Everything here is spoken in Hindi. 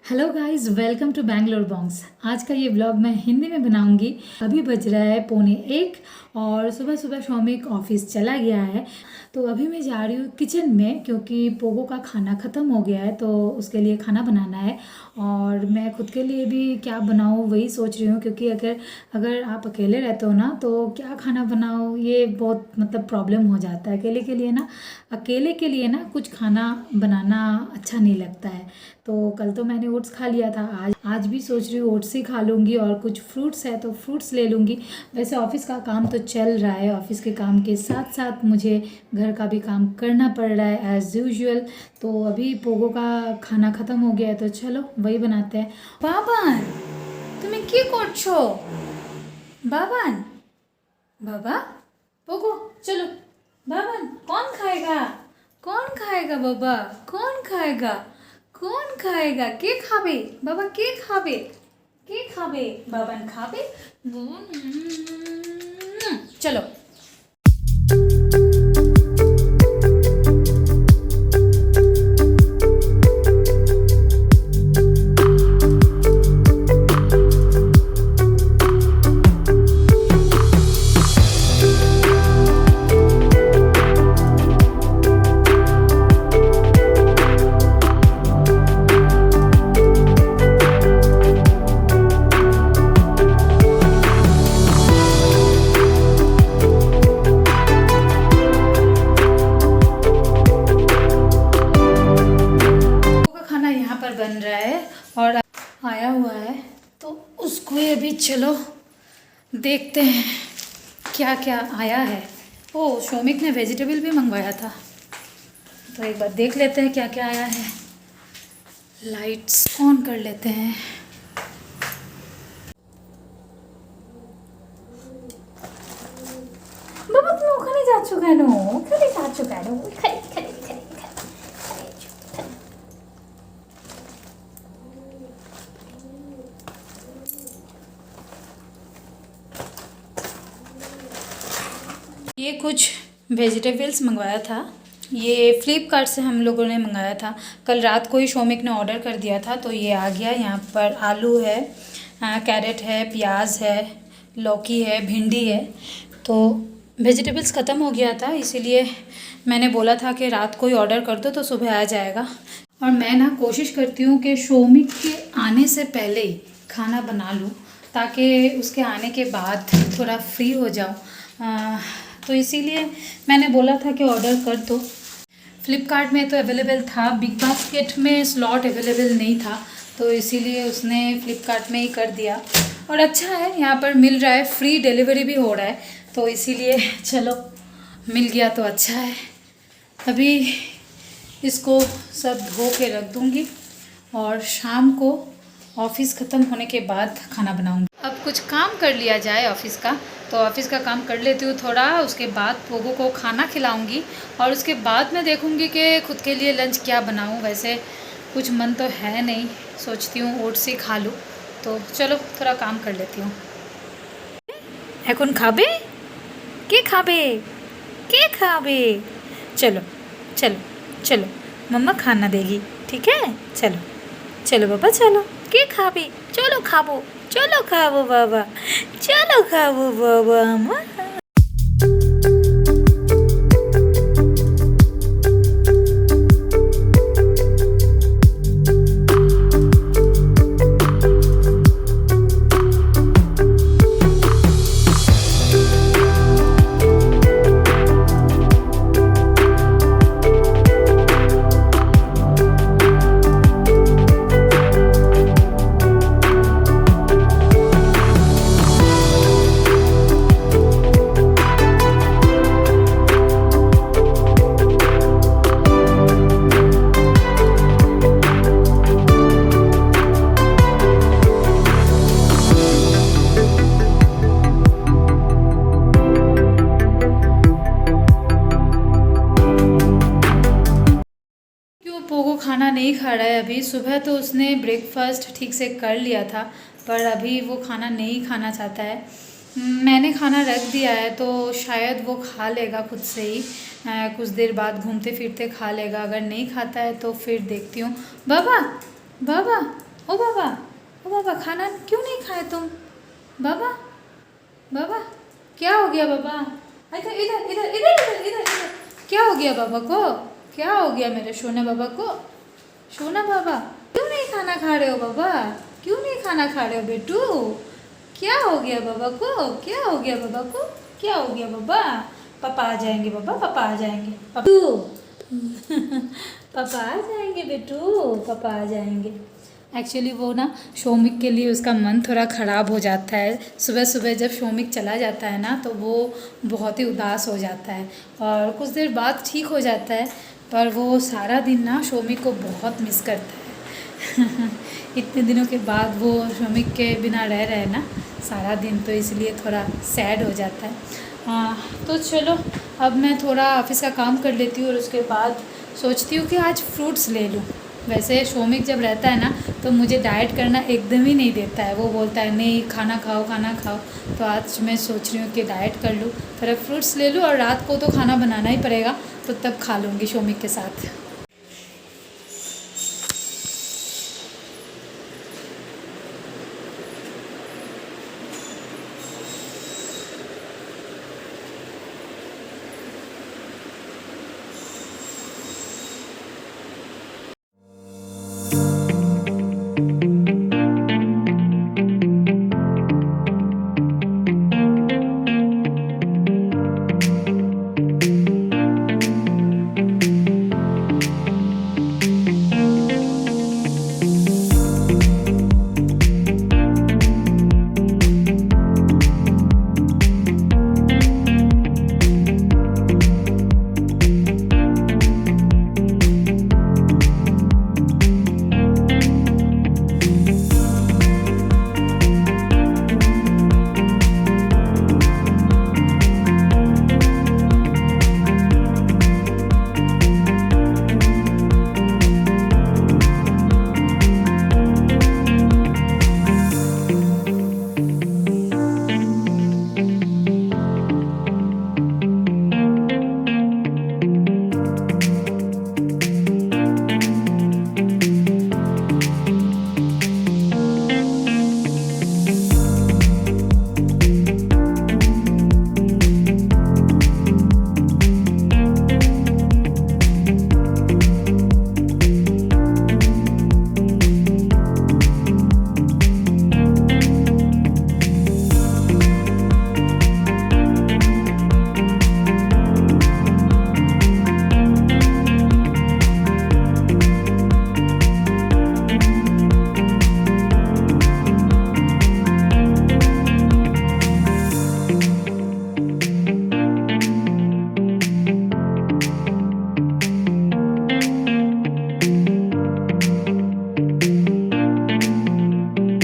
Hello guys, welcome to Bangalore Bongs. आज का ये व्लॉग मैं हिंदी में बनाऊंगी। अभी बज रहा है 12:45 और सुबह सुबह शौमिक ऑफिस चला गया है। तो अभी मैं जा रही हूँ किचन में, क्योंकि पोगो का खाना ख़त्म हो गया है तो उसके लिए खाना बनाना है। और मैं खुद के लिए भी क्या बनाऊँ वही सोच रही हूँ, क्योंकि अगर अगर आप अकेले रहते हो ना तो क्या खाना बनाओ ये बहुत प्रॉब्लम हो जाता है। अकेले के लिए ना कुछ खाना बनाना अच्छा नहीं लगता है। तो कल तो मैंने ओट्स खा लिया था, आज भी सोच रही हूँ ओट्स ही खा लूँगी और कुछ फ्रूट्स है तो फ्रूट्स ले लूँगी। वैसे ऑफिस का काम तो चल रहा है, ऑफिस के काम के साथ साथ मुझे घर का भी काम करना पड़ रहा है एज़ यूजुअल। तो अभी पोगो का खाना ख़त्म हो गया है तो चलो वही बनाते हैं। बाबान, तुम्हें কি করছো? बाबान, बाबा, पोगो, चलो। बाबान, कौन खाएगा? कौन खाएगा बाबा? कौन खाएगा? कौन खाएगा? के खाबे बाबा? के खाबे? के खाबे? बाबान खाबे? चलो। खाना यहाँ पर बन रहा है और आया हुआ है तो उसको ये भी चलो देखते हैं क्या क्या आया है। ओ, शौमिक ने वेजिटेबल भी मंगवाया था तो एक बार देख लेते हैं क्या क्या आया है। लाइट्स ऑन कर लेते हैं। বাবা, তুমি ওখানে যাচ্ছ কেন? ওখানে যাচ্ছ কেন? এখানে এখানে এখানে এখানে এখানে। ये कुछ वेजिटेबल्स मंगवाया था, ये फ्लिपकार्ट से हम लोगों ने मंगाया था। कल रात को ही शौमिक ने ऑर्डर कर दिया था तो ये आ गया। यहाँ पर आलू है, कैरेट है, प्याज है, लौकी है, भिंडी है। तो वेजिटेबल्स ख़त्म हो गया था, इसीलिए मैंने बोला था कि रात को ही ऑर्डर कर दो तो सुबह आ जाएगा। और मैं ना कोशिश करती हूँ कि शौमिक के आने से पहले ही खाना बना लूँ ताकि उसके आने के बाद थोड़ा फ्री हो जाऊँ। तो इसीलिए मैंने बोला था कि ऑर्डर कर दो। फ्लिपकार्ट में तो अवेलेबल था, बिग बास्केट में स्लॉट अवेलेबल नहीं था तो इसीलिए उसने फ़्लिपकार्ट में ही कर दिया। और अच्छा है, यहाँ पर मिल रहा है, फ्री डिलीवरी भी हो रहा है तो इसीलिए चलो मिल गया तो अच्छा है। अभी इसको सब धो के रख दूँगी और शाम को ऑफ़िस ख़त्म होने के बाद खाना बनाऊँगी। अब कुछ काम कर लिया जाए ऑफ़िस का, तो ऑफ़िस का काम कर लेती हूँ थोड़ा, उसके बाद पोगो को खाना खिलाऊँगी और उसके बाद मैं देखूँगी कि खुद के लिए लंच क्या बनाऊँ। वैसे कुछ मन तो है नहीं, सोचती हूँ ओट्स ही खा लूँ। तो चलो थोड़ा काम कर लेती हूँ। এখন খাবে? কে খাবে? কে খাবে? चलो चलो चलो, मम्मा खाना देगी, ठीक है? चलो चलो बाबा, चलो। के खाबे? चलो खाबो, चलो खाबो बाबा, चलो खाबो बाबा আমার। पोगो खाना नहीं खा रहा है अभी। सुबह तो उसने ब्रेकफास्ट ठीक से कर लिया था पर अभी वो खाना नहीं खाना चाहता है। मैंने खाना रख दिया है तो शायद वो खा लेगा खुद से ही, कुछ देर बाद घूमते फिरते खा लेगा। अगर नहीं खाता है तो फिर देखती हूँ। बाबा बाबा ओ बाबा, ओ बाबा, खाना क्यों नहीं खाए तुम? बाबा, बाबा, क्या हो गया बाबा? इधर इधर इधर इधर इधर इधर इधर, क्या हो गया बाबा को? क्या हो गया मेरे सोना बाबा को? सोना बाबा, क्यों नहीं खाना खा रहे हो बाबा? क्यों नहीं खाना खा रहे हो बेटू? क्या हो गया बाबा को? क्या हो गया बाबा को? क्या हो गया बाबा? पापा आ जाएंगे बाबा, पापा आ जाएंगे। पापा आ जाएंगे बेटू, पापा आ जाएंगे। एक्चुअली वो ना शौमिक के लिए उसका मन थोड़ा ख़राब हो जाता है। सुबह सुबह जब शौमिक चला जाता है ना तो वो बहुत ही उदास हो जाता है और कुछ देर बाद ठीक हो जाता है, पर वो सारा दिन ना शौमिक को बहुत मिस करता है। इतने दिनों के बाद वो शौमिक के बिना रह रहे ना सारा दिन, तो इसलिए थोड़ा सैड हो जाता है। तो चलो अब मैं थोड़ा ऑफिस का काम कर लेती हूँ और उसके बाद सोचती हूँ कि आज फ्रूट्स ले लूँ। वैसे शौमिक जब रहता है ना तो मुझे डाइट करना एकदम ही नहीं देता है, वो बोलता है नहीं खाना खाओ खाना खाओ। तो आज मैं सोच रही हूँ कि डाइट कर लूँ, थोड़ा फ्रूट्स ले लूँ और रात को तो खाना बनाना ही पड़ेगा, तो तब खा लूँगी शौमिक के साथ।